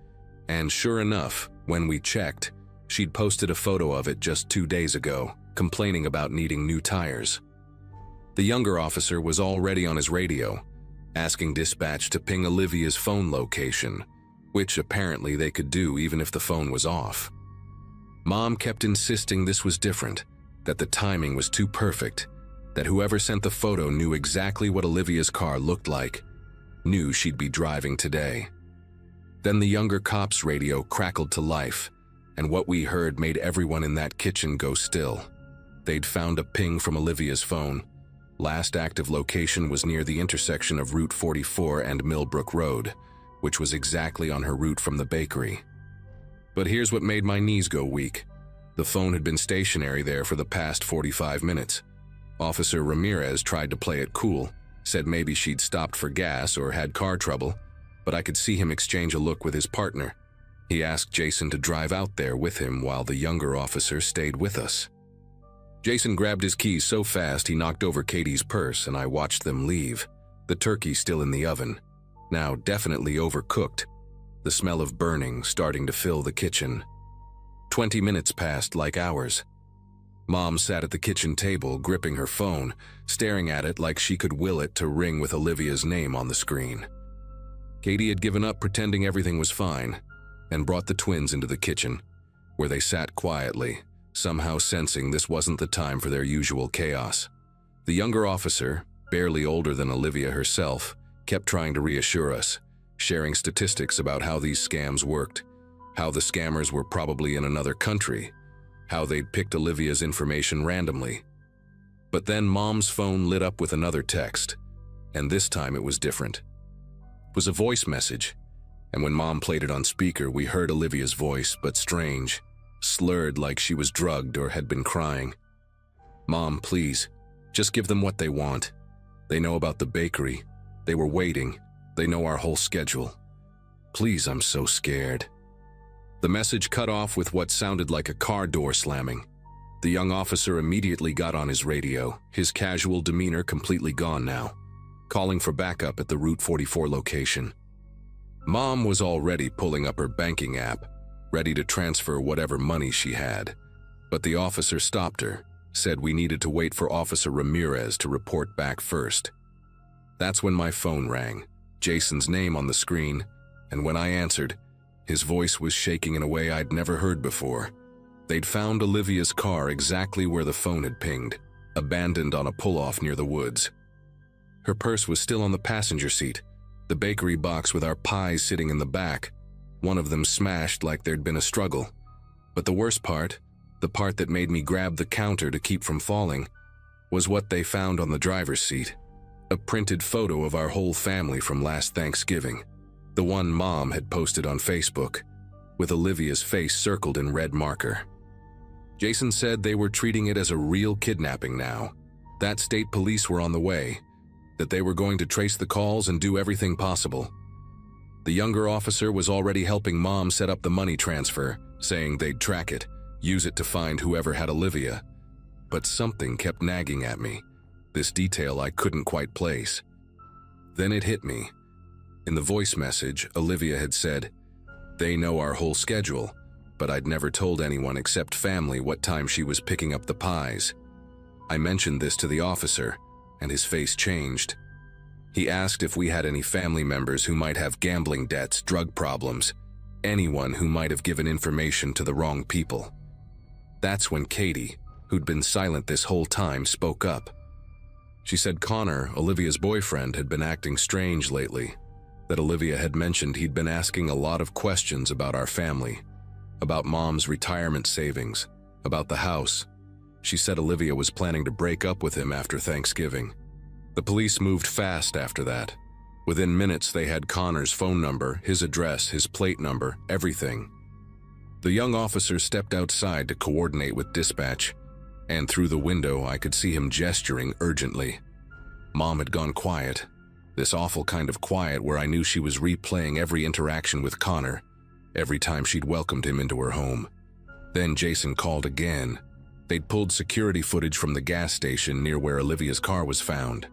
and sure enough, when we checked, she'd posted a photo of it just 2 days ago, complaining about needing new tires. The younger officer was already on his radio, asking dispatch to ping Olivia's phone location, which apparently they could do even if the phone was off. Mom kept insisting this was different, that the timing was too perfect, that whoever sent the photo knew exactly what Olivia's car looked like, knew she'd be driving today. Then the younger cop's radio crackled to life, and what we heard made everyone in that kitchen go still. They'd found a ping from Olivia's phone. Last active location was near the intersection of Route 44 and Millbrook Road, which was exactly on her route from the bakery. But here's what made my knees go weak. The phone had been stationary there for the past 45 minutes. Officer Ramirez tried to play it cool, said maybe she'd stopped for gas or had car trouble, but I could see him exchange a look with his partner. He asked Jason to drive out there with him while the younger officer stayed with us. Jason grabbed his keys so fast he knocked over Katie's purse, and I watched them leave, the turkey still in the oven, now definitely overcooked, the smell of burning starting to fill the kitchen. 20 minutes passed like hours. Mom sat at the kitchen table, gripping her phone, staring at it like she could will it to ring with Olivia's name on the screen. Katie had given up pretending everything was fine, and brought the twins into the kitchen, where they sat quietly, somehow sensing this wasn't the time for their usual chaos. The younger officer, barely older than Olivia herself, kept trying to reassure us, sharing statistics about how these scams worked, how the scammers were probably in another country, how they'd picked Olivia's information randomly. But then Mom's phone lit up with another text, and this time it was different. It was a voice message, and when Mom played it on speaker, we heard Olivia's voice, but strange, slurred like she was drugged or had been crying. "Mom, please, just give them what they want. They know about the bakery. They were waiting. They know our whole schedule. Please, I'm so scared." The message cut off with what sounded like a car door slamming. The young officer immediately got on his radio, his casual demeanor completely gone now, calling for backup at the Route 44 location. Mom was already pulling up her banking app, ready to transfer whatever money she had, but the officer stopped her, said we needed to wait for Officer Ramirez to report back first. That's when my phone rang, Jason's name on the screen, and when I answered, his voice was shaking in a way I'd never heard before. They'd found Olivia's car exactly where the phone had pinged, abandoned on a pull-off near the woods. Her purse was still on the passenger seat, the bakery box with our pies sitting in the back, one of them smashed like there'd been a struggle. But the worst part, the part that made me grab the counter to keep from falling, was what they found on the driver's seat. A printed photo of our whole family from last Thanksgiving, the one Mom had posted on Facebook, with Olivia's face circled in red marker. Jason said they were treating it as a real kidnapping now, that state police were on the way, that they were going to trace the calls and do everything possible. The younger officer was already helping Mom set up the money transfer, saying they'd track it, use it to find whoever had Olivia. But something kept nagging at me, this detail I couldn't quite place. Then it hit me. In the voice message, Olivia had said, "They know our whole schedule, but I'd never told anyone except family what time she was picking up the pies." I mentioned this to the officer, and his face changed. He asked if we had any family members who might have gambling debts, drug problems, anyone who might have given information to the wrong people. That's when Katie, who'd been silent this whole time, spoke up. She said Connor, Olivia's boyfriend, had been acting strange lately, that Olivia had mentioned he'd been asking a lot of questions about our family, about Mom's retirement savings, about the house. She said Olivia was planning to break up with him after Thanksgiving. The police moved fast after that. Within minutes, they had Connor's phone number, his address, his plate number, everything. The young officer stepped outside to coordinate with dispatch, and through the window I could see him gesturing urgently. Mom had gone quiet. This awful kind of quiet where I knew she was replaying every interaction with Connor, every time she'd welcomed him into her home. Then Jason called again. They'd pulled security footage from the gas station near where Olivia's car was found.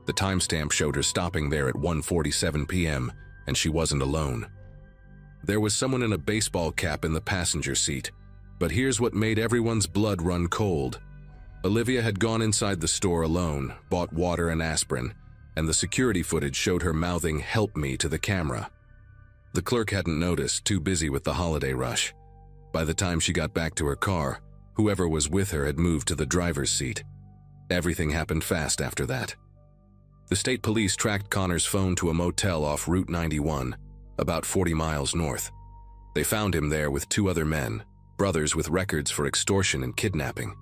The timestamp showed her stopping there at 1:47 p.m., and she wasn't alone. There was someone in a baseball cap in the passenger seat, but here's what made everyone's blood run cold. Olivia had gone inside the store alone, bought water and aspirin, and the security footage showed her mouthing "help me" to the camera. The clerk hadn't noticed, too busy with the holiday rush. By the time she got back to her car, whoever was with her had moved to the driver's seat. Everything happened fast after that. The state police tracked Connor's phone to a motel off Route 91, about 40 miles north. They found him there with 2 other men, brothers with records for extortion and kidnapping.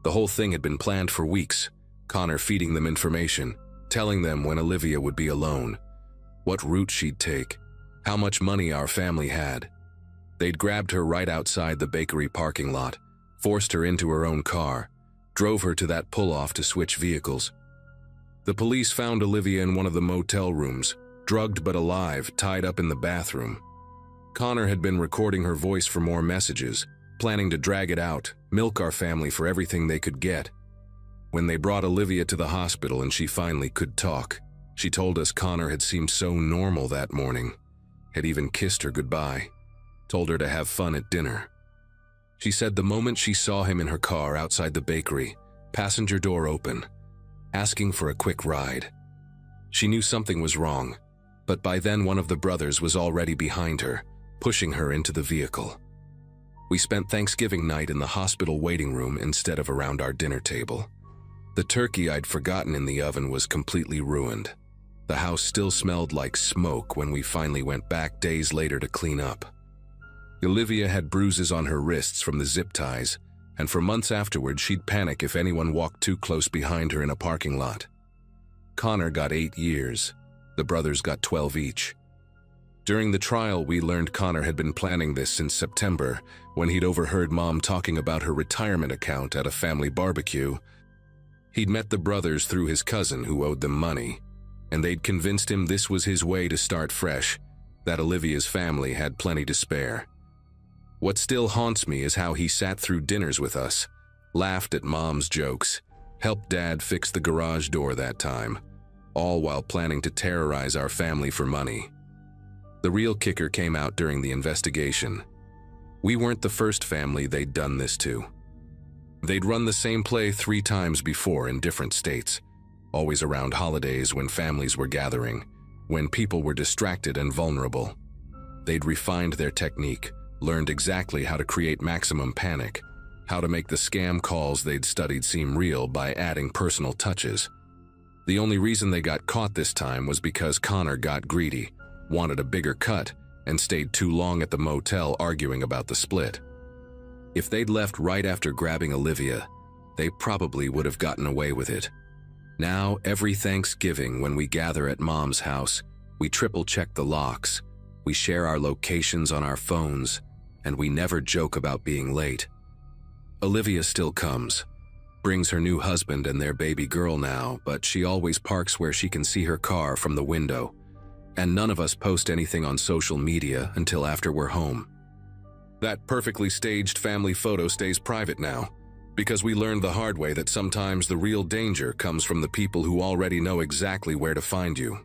The whole thing had been planned for weeks, Connor feeding them information, telling them when Olivia would be alone, what route she'd take, how much money our family had. They'd grabbed her right outside the bakery parking lot, forced her into her own car, drove her to that pull-off to switch vehicles. The police found Olivia in one of the motel rooms, drugged but alive, tied up in the bathroom. Connor had been recording her voice for more messages, planning to drag it out, milk our family for everything they could get. When they brought Olivia to the hospital and she finally could talk, she told us Connor had seemed so normal that morning, had even kissed her goodbye, told her to have fun at dinner. She said the moment she saw him in her car outside the bakery, passenger door open, asking for a quick ride, she knew something was wrong, but by then one of the brothers was already behind her, pushing her into the vehicle. We spent Thanksgiving night in the hospital waiting room instead of around our dinner table. The turkey I'd forgotten in the oven was completely ruined. The house still smelled like smoke when we finally went back days later to clean up. Olivia had bruises on her wrists from the zip ties, and for months afterward she'd panic if anyone walked too close behind her in a parking lot. Connor got 8 years. The brothers got 12 each. During the trial, we learned Connor had been planning this since September, when he'd overheard Mom talking about her retirement account at a family barbecue. He'd met the brothers through his cousin who owed them money, and they'd convinced him this was his way to start fresh, that Olivia's family had plenty to spare. What still haunts me is how he sat through dinners with us, laughed at Mom's jokes, helped Dad fix the garage door that time, all while planning to terrorize our family for money. The real kicker came out during the investigation. We weren't the first family they'd done this to. They'd run the same play 3 times before in different states, always around holidays when families were gathering, when people were distracted and vulnerable. They'd refined their technique, learned exactly how to create maximum panic, how to make the scam calls they'd studied seem real by adding personal touches. The only reason they got caught this time was because Connor got greedy, wanted a bigger cut, and stayed too long at the motel arguing about the split. If they'd left right after grabbing Olivia, they probably would have gotten away with it. Now, every Thanksgiving when we gather at Mom's house, we triple-check the locks, we share our locations on our phones, and we never joke about being late. Olivia still comes, brings her new husband and their baby girl now, but she always parks where she can see her car from the window, and none of us post anything on social media until after we're home. That perfectly staged family photo stays private now, because we learned the hard way that sometimes the real danger comes from the people who already know exactly where to find you.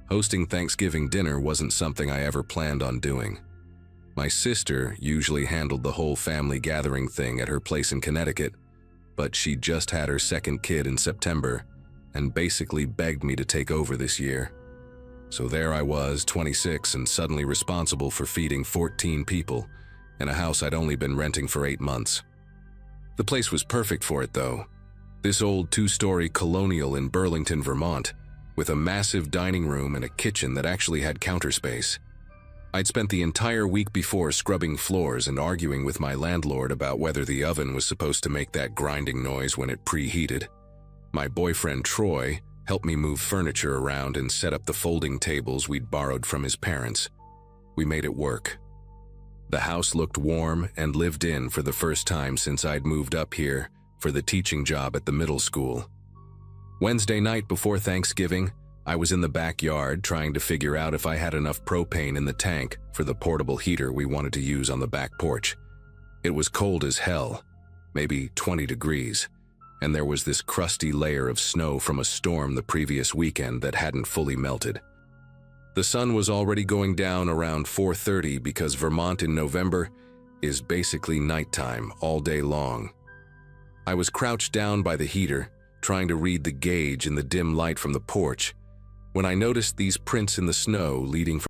Hosting Thanksgiving dinner wasn't something I ever planned on doing. My sister usually handled the whole family gathering thing at her place in Connecticut, but she just had her second kid in September and basically begged me to take over this year. So there I was, 26, and suddenly responsible for feeding 14 people in a house I'd only been renting for 8 months. The place was perfect for it, though. This old 2-story colonial in Burlington, Vermont, with a massive dining room and a kitchen that actually had counter space. I'd spent the entire week before scrubbing floors and arguing with my landlord about whether the oven was supposed to make that grinding noise when it preheated. My boyfriend Troy helped me move furniture around and set up the folding tables we'd borrowed from his parents. We made it work. The house looked warm and lived in for the first time since I'd moved up here for the teaching job at the middle school. Wednesday night before Thanksgiving, I was in the backyard trying to figure out if I had enough propane in the tank for the portable heater we wanted to use on the back porch. It was cold as hell, maybe 20 degrees, and there was this crusty layer of snow from a storm the previous weekend that hadn't fully melted. The sun was already going down around 4:30 because Vermont in November is basically nighttime all day long. I was crouched down by the heater, trying to read the gauge in the dim light from the porch, when I noticed these prints in the snow leading from